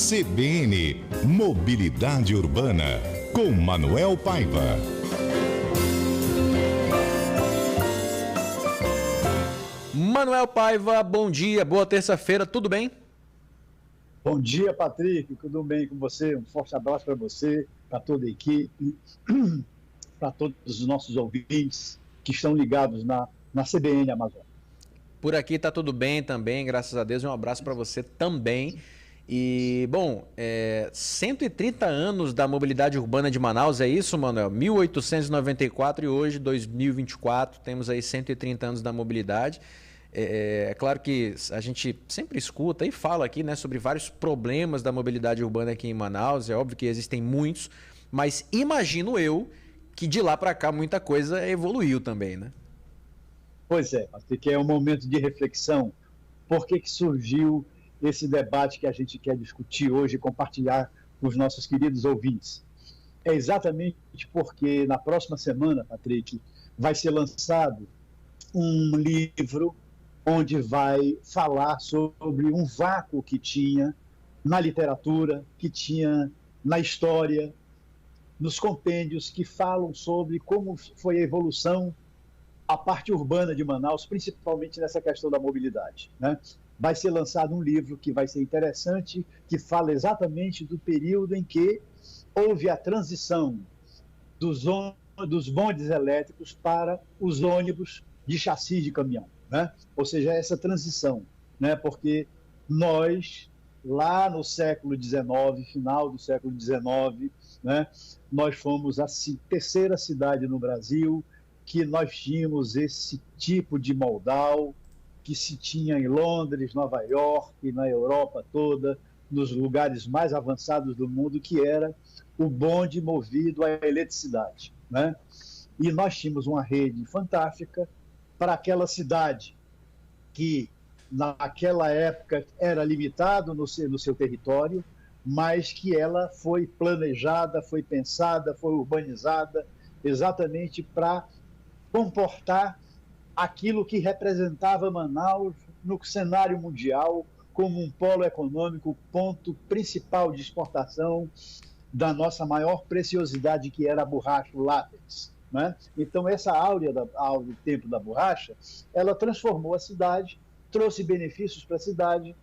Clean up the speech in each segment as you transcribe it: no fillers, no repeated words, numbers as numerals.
CBN Mobilidade Urbana, com Manuel Paiva. Manuel Paiva, bom dia, boa terça-feira, tudo bem? Bom dia, Patrick, tudo bem com você? Um forte abraço para você, para toda a equipe, para todos os nossos ouvintes que estão ligados na CBN Amazônia. Por aqui tá tudo bem também, graças a Deus, e um abraço para você também. E, bom, 130 anos da mobilidade urbana de Manaus, é isso, Manuel? 1894 e hoje, 2024, temos aí 130 anos da mobilidade. É claro que a gente sempre escuta e fala aqui, né, sobre vários problemas da mobilidade urbana aqui em Manaus. É óbvio que existem muitos, mas imagino eu que de lá para cá muita coisa evoluiu também, né? Pois é, Patrick, é um momento de reflexão. Por que surgiu esse debate que a gente quer discutir hoje e compartilhar com os nossos queridos ouvintes? É exatamente porque na próxima semana, Patrick, vai ser lançado um livro onde vai falar sobre um vácuo que tinha na literatura, que tinha na história, nos compêndios que falam sobre como foi a evolução a parte urbana de Manaus, principalmente nessa questão da mobilidade, né? Vai ser lançado um livro que vai ser interessante, que fala exatamente do período em que houve a transição dos bondes elétricos para os ônibus de chassi de caminhão, né? Ou seja, essa transição, né? Porque nós, lá no século XIX, final do século XIX, né, nós fomos a terceira cidade no Brasil que nós tínhamos esse tipo de modal que se tinha em Londres, Nova York, na Europa toda, nos lugares mais avançados do mundo, que era o bonde movido à eletricidade, né? E nós tínhamos uma rede fantástica para aquela cidade que, naquela época, era limitado no seu território, mas que ela foi planejada, foi pensada, foi urbanizada exatamente para comportar aquilo que representava Manaus no cenário mundial como um polo econômico, ponto principal de exportação da nossa maior preciosidade, que era a borracha, o látex, né? Então, essa áurea do tempo da borracha, ela transformou a cidade, trouxe benefícios para a cidade,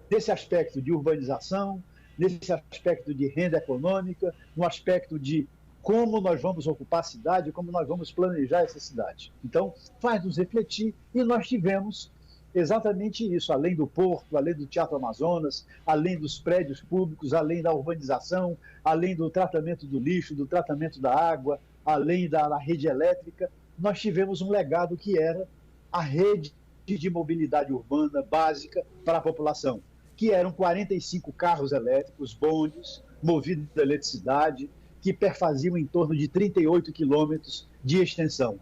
nesse aspecto de urbanização, nesse aspecto de renda econômica, no aspecto de como nós vamos ocupar a cidade, como nós vamos planejar essa cidade. Então, faz nos refletir, e nós tivemos exatamente isso, além do porto, além do Teatro Amazonas, além dos prédios públicos, além da urbanização, além do tratamento do lixo, do tratamento da água, além da rede elétrica, nós tivemos um legado que era a rede de mobilidade urbana básica para a população, que eram 45 carros elétricos, bondes, movidos a eletricidade, que perfaziam em torno de 38 quilômetros de extensão,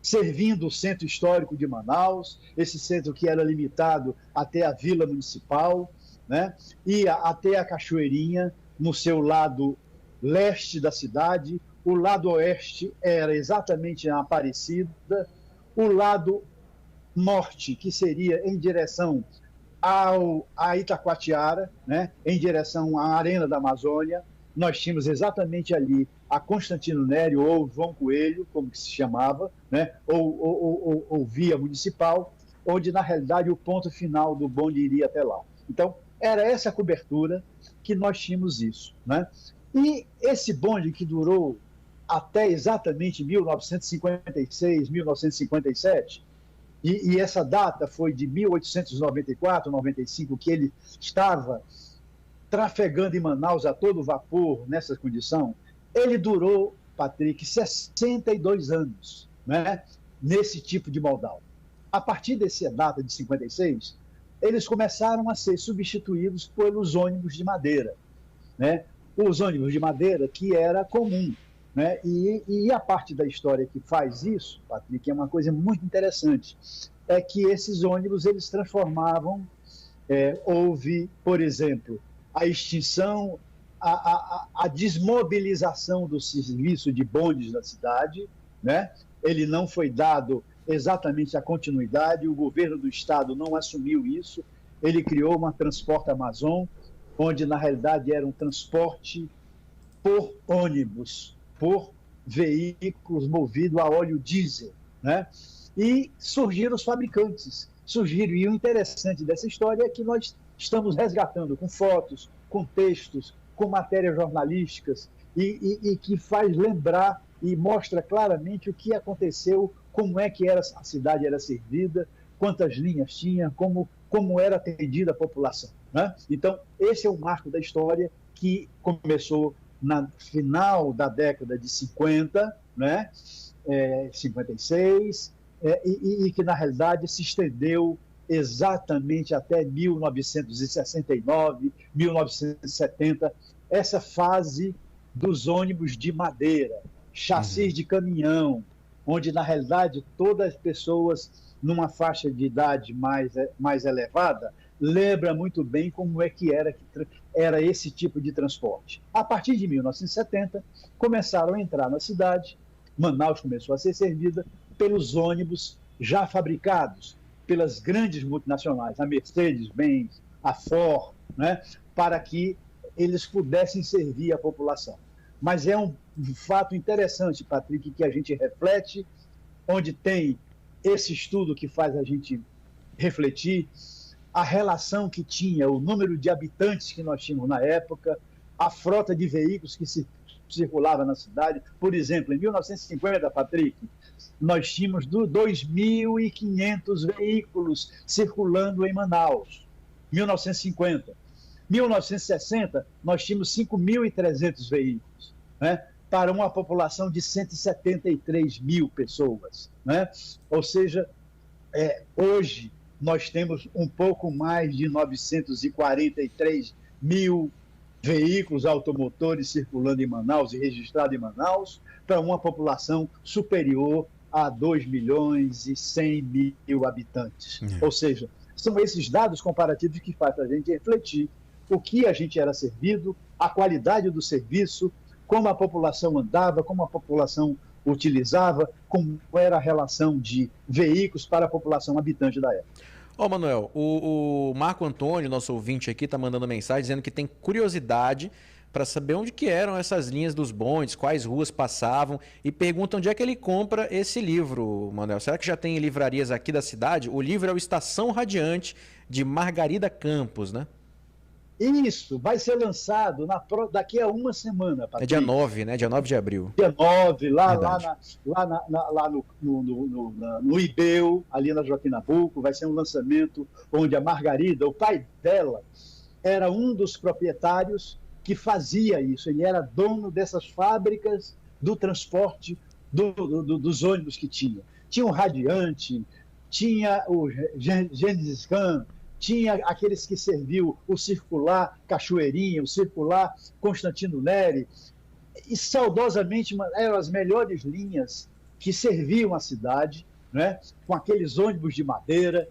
servindo o centro histórico de Manaus, esse centro que era limitado até a Vila Municipal, né? Ia até a Cachoeirinha, no seu lado leste da cidade, o lado oeste era exatamente a Aparecida, o lado norte, que seria em direção a Itacoatiara, né? Em direção à Arena da Amazônia. Nós tínhamos exatamente ali a Constantino Nério, ou João Coelho, como que se chamava, né? ou via municipal, onde, na realidade, o ponto final do bonde iria até lá. Então, era essa cobertura que nós tínhamos isso, né? E esse bonde que durou até exatamente 1956, 1957, e essa data foi de 1894, 95, que ele estava trafegando em Manaus a todo vapor nessa condição. Ele durou, Patrick, 62 anos, né, nesse tipo de modal. A partir dessa data de 56, eles começaram a ser substituídos pelos ônibus de madeira, né? Os ônibus de madeira que era comum, né? E a parte da história que faz isso, Patrick, é uma coisa muito interessante, é que esses ônibus eles transformavam, houve, por exemplo, a extinção, a desmobilização do serviço de bondes na cidade, né? Ele não foi dado exatamente a continuidade, o governo do estado não assumiu isso, ele criou uma Transporte Amazon, onde na realidade era um transporte por ônibus, por veículos movidos a óleo diesel, né? E surgiram os fabricantes, surgiram, e o interessante dessa história é que nós estamos resgatando com fotos, com textos, com matérias jornalísticas, e que faz lembrar e mostra claramente o que aconteceu, como é que a cidade era servida, quantas linhas tinha, como era atendida a população, né? Então, esse é o marco da história que começou no final da década de 50, né? 56, e que, na realidade, se estendeu exatamente até 1969, 1970, essa fase dos ônibus de madeira, chassis de caminhão, onde, na realidade, todas as pessoas numa faixa de idade mais elevada lembra muito bem como é que era esse tipo de transporte. A partir de 1970, começaram a entrar na cidade, Manaus começou a ser servida pelos ônibus já fabricados pelas grandes multinacionais, a Mercedes-Benz, a Ford, né, para que eles pudessem servir a população. Mas é um fato interessante, Patrick, que a gente reflete, onde tem esse estudo que faz a gente refletir, a relação que tinha, o número de habitantes que nós tínhamos na época, a frota de veículos que circulava na cidade. Por exemplo, em 1950, Patrick, nós tínhamos 2.500 veículos circulando em Manaus. 1950. 1960, nós tínhamos 5.300 veículos, né, para uma população de 173 mil pessoas, né? Ou seja, hoje nós temos um pouco mais de 943 mil veículos automotores circulando em Manaus e registrados em Manaus, para uma população superior a 2.100.000 habitantes. Ou seja, são esses dados comparativos que fazem a gente refletir o que a gente era servido, a qualidade do serviço, como a população andava, como a população utilizava, como era a relação de veículos para a população habitante da época. Ô, Manuel, o Marco Antônio, nosso ouvinte aqui, está mandando mensagem dizendo que tem curiosidade para saber onde que eram essas linhas dos bondes, quais ruas passavam, e pergunta onde é que ele compra esse livro, Manuel. Será que já tem em livrarias aqui da cidade? O livro é o Estação Radiante, de Margarida Campos, né? Isso, vai ser lançado daqui a uma semana, Patrick. É dia 9, né? Dia 9 de abril. Dia 9, lá no IBEU, ali na Joaquim Nabuco, vai ser um lançamento onde a Margarida, o pai dela, era um dos proprietários que fazia isso. Ele era dono dessas fábricas do transporte dos ônibus que tinha. Tinha o Radiante, tinha o Gênesis Khan, tinha aqueles que serviu o Circular Cachoeirinha, o Circular Constantino Neri, e saudosamente eram as melhores linhas que serviam a cidade, né? Com aqueles ônibus de madeira,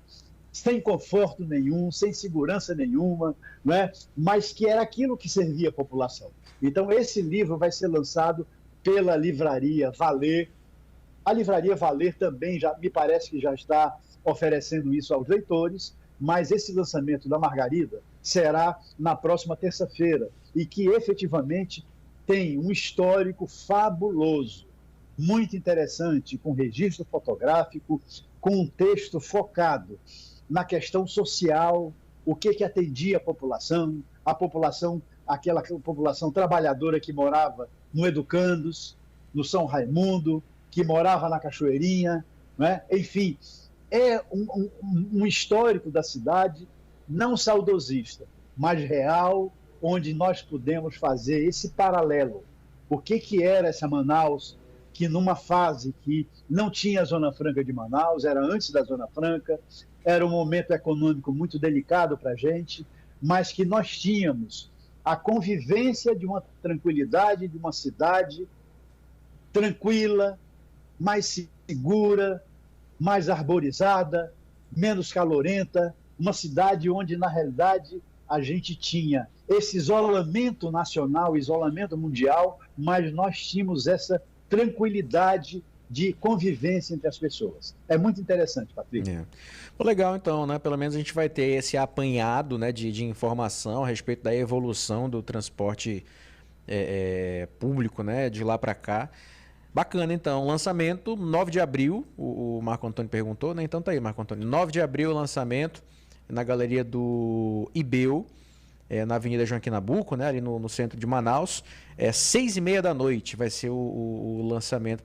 sem conforto nenhum, sem segurança nenhuma, né? Mas que era aquilo que servia a população. Então, esse livro vai ser lançado pela Livraria Valer. A Livraria Valer também me parece que já está oferecendo isso aos leitores, mas esse lançamento da Margarida será na próxima terça-feira, e que efetivamente tem um histórico fabuloso, muito interessante, com registro fotográfico, com um texto focado na questão social, o que atendia a população, aquela população trabalhadora que morava no Educandos, no São Raimundo, que morava na Cachoeirinha, né? Enfim, é um histórico da cidade, não saudosista, mas real, onde nós pudemos fazer esse paralelo. O que era essa Manaus, que numa fase que não tinha a Zona Franca de Manaus, era antes da Zona Franca, era um momento econômico muito delicado para a gente, mas que nós tínhamos a convivência de uma tranquilidade, de uma cidade tranquila, mais segura, mais arborizada, menos calorenta, uma cidade onde, na realidade, a gente tinha esse isolamento nacional, isolamento mundial, mas nós tínhamos essa tranquilidade de convivência entre as pessoas. É muito interessante, Patrick. Legal, então, né? Pelo menos a gente vai ter esse apanhado, né, de informação a respeito da evolução do transporte público, né, de lá para cá. Bacana, então. Lançamento 9 de abril, o Marco Antônio perguntou, né? Então tá aí, Marco Antônio. 9 de abril, lançamento na galeria do IBEU, na Avenida Joaquim Nabuco, né? Ali no centro de Manaus. 6h30 da noite vai ser o lançamento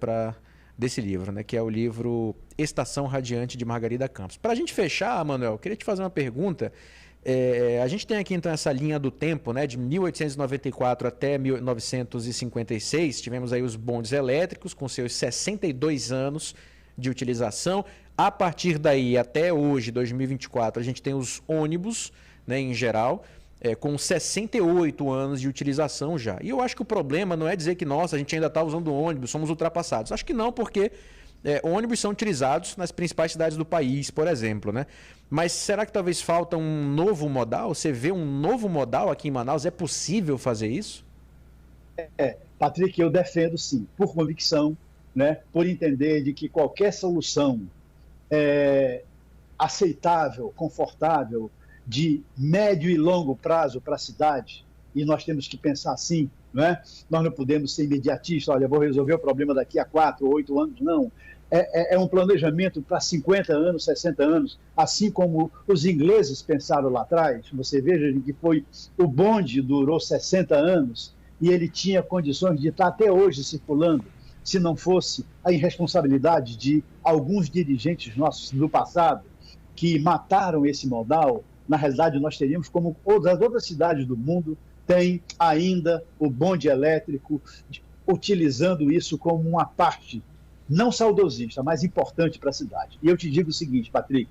desse livro, né? Que é o livro Estação Radiante, de Margarida Campos. Para a gente fechar, Manuel, eu queria te fazer uma pergunta. A gente tem aqui então essa linha do tempo, né, de 1894 até 1956, tivemos aí os bondes elétricos com seus 62 anos de utilização. A partir daí até hoje, 2024, a gente tem os ônibus, né, em geral, com 68 anos de utilização já. E eu acho que o problema não é dizer que, nossa, a gente ainda está usando ônibus, somos ultrapassados. Acho que não, porque ônibus são utilizados nas principais cidades do país, por exemplo, né? Mas será que talvez falta um novo modal? Você vê um novo modal aqui em Manaus? É possível fazer isso? Patrick, eu defendo sim, por convicção, né? Por entender de que qualquer solução aceitável, confortável, de médio e longo prazo para a cidade, e nós temos que pensar assim, não é? Nós não podemos ser imediatistas, olha, vou resolver o problema daqui a 4 ou 8 anos, não. É um planejamento para 50 anos, 60 anos, assim como os ingleses pensaram lá atrás. Você veja que o bonde durou 60 anos e ele tinha condições de estar até hoje circulando, se não fosse a irresponsabilidade de alguns dirigentes nossos do passado que mataram esse modal. Na realidade, nós teríamos, como as outras cidades do mundo, tem ainda o bonde elétrico, utilizando isso como uma parte não saudosista, mas importante para a cidade. E eu te digo o seguinte, Patrick,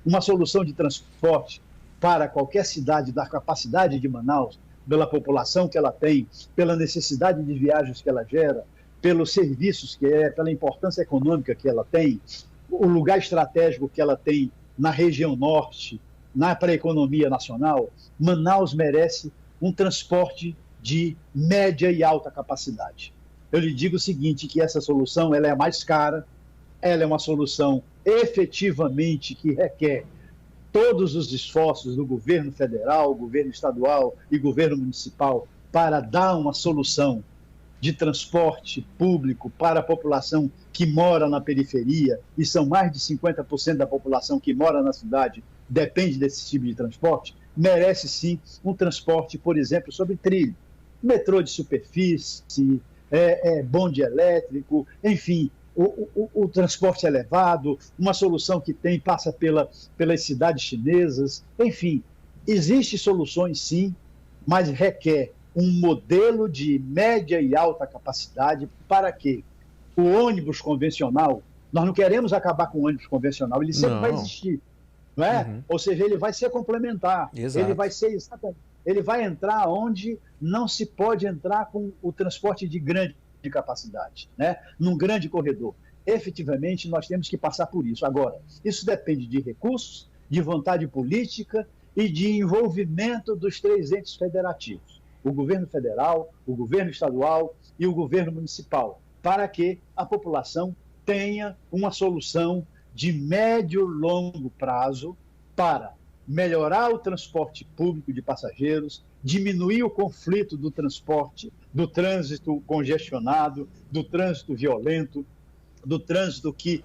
uma solução de transporte para qualquer cidade da capacidade de Manaus, pela população que ela tem, pela necessidade de viagens que ela gera, pelos serviços pela importância econômica que ela tem, o lugar estratégico que ela tem na região norte, para a economia nacional, Manaus merece um transporte de média e alta capacidade. Eu lhe digo o seguinte, que essa solução ela é mais cara, ela é uma solução efetivamente que requer todos os esforços do governo federal, governo estadual e governo municipal para dar uma solução de transporte público para a população que mora na periferia, e são mais de 50% da população que mora na cidade, depende desse tipo de transporte, merece sim um transporte, por exemplo, sobre trilho, metrô de superfície, bonde elétrico, enfim, o transporte elevado, uma solução que passa pelas cidades chinesas, enfim, existem soluções sim, mas requer um modelo de média e alta capacidade para que o ônibus convencional, nós não queremos acabar com o ônibus convencional, ele sempre vai existir, não é? Uhum. Ou seja, ele vai ser complementar, Exato. Ele vai entrar onde não se pode entrar com o transporte de grande capacidade, né? Num grande corredor. Efetivamente, nós temos que passar por isso. Agora, isso depende de recursos, de vontade política e de envolvimento dos 3 entes federativos, o governo federal, o governo estadual e o governo municipal, para que a população tenha uma solução de médio e longo prazo para melhorar o transporte público de passageiros, diminuir o conflito do transporte, do trânsito congestionado, do trânsito violento, do trânsito que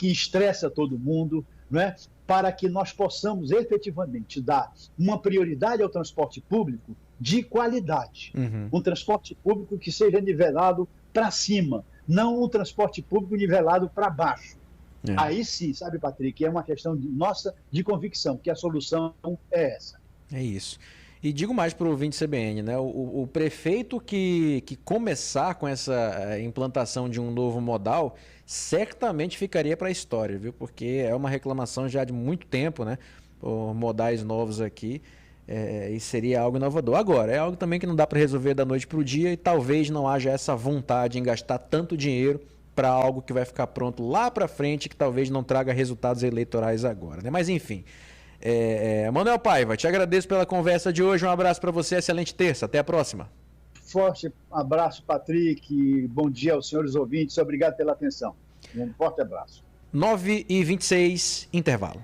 estressa todo mundo, não é? Para que nós possamos efetivamente dar uma prioridade ao transporte público de qualidade. Uhum. Um transporte público que seja nivelado para cima, não um transporte público nivelado para baixo. Aí sim, sabe, Patrick, é uma questão nossa de convicção, que a solução é essa. É isso. E digo mais para o ouvinte CBN, né? O prefeito que começar com essa implantação de um novo modal, certamente ficaria para a história, viu? Porque é uma reclamação já de muito tempo, né? Por modais novos aqui, e seria algo inovador. Agora, é algo também que não dá para resolver da noite para o dia, e talvez não haja essa vontade em gastar tanto dinheiro para algo que vai ficar pronto lá para frente, que talvez não traga resultados eleitorais agora, né? Mas enfim, Manuel Paiva, te agradeço pela conversa de hoje, um abraço para você, excelente terça, até a próxima. Forte abraço, Patrick, bom dia aos senhores ouvintes, obrigado pela atenção. Um forte abraço. 9h26, intervalo.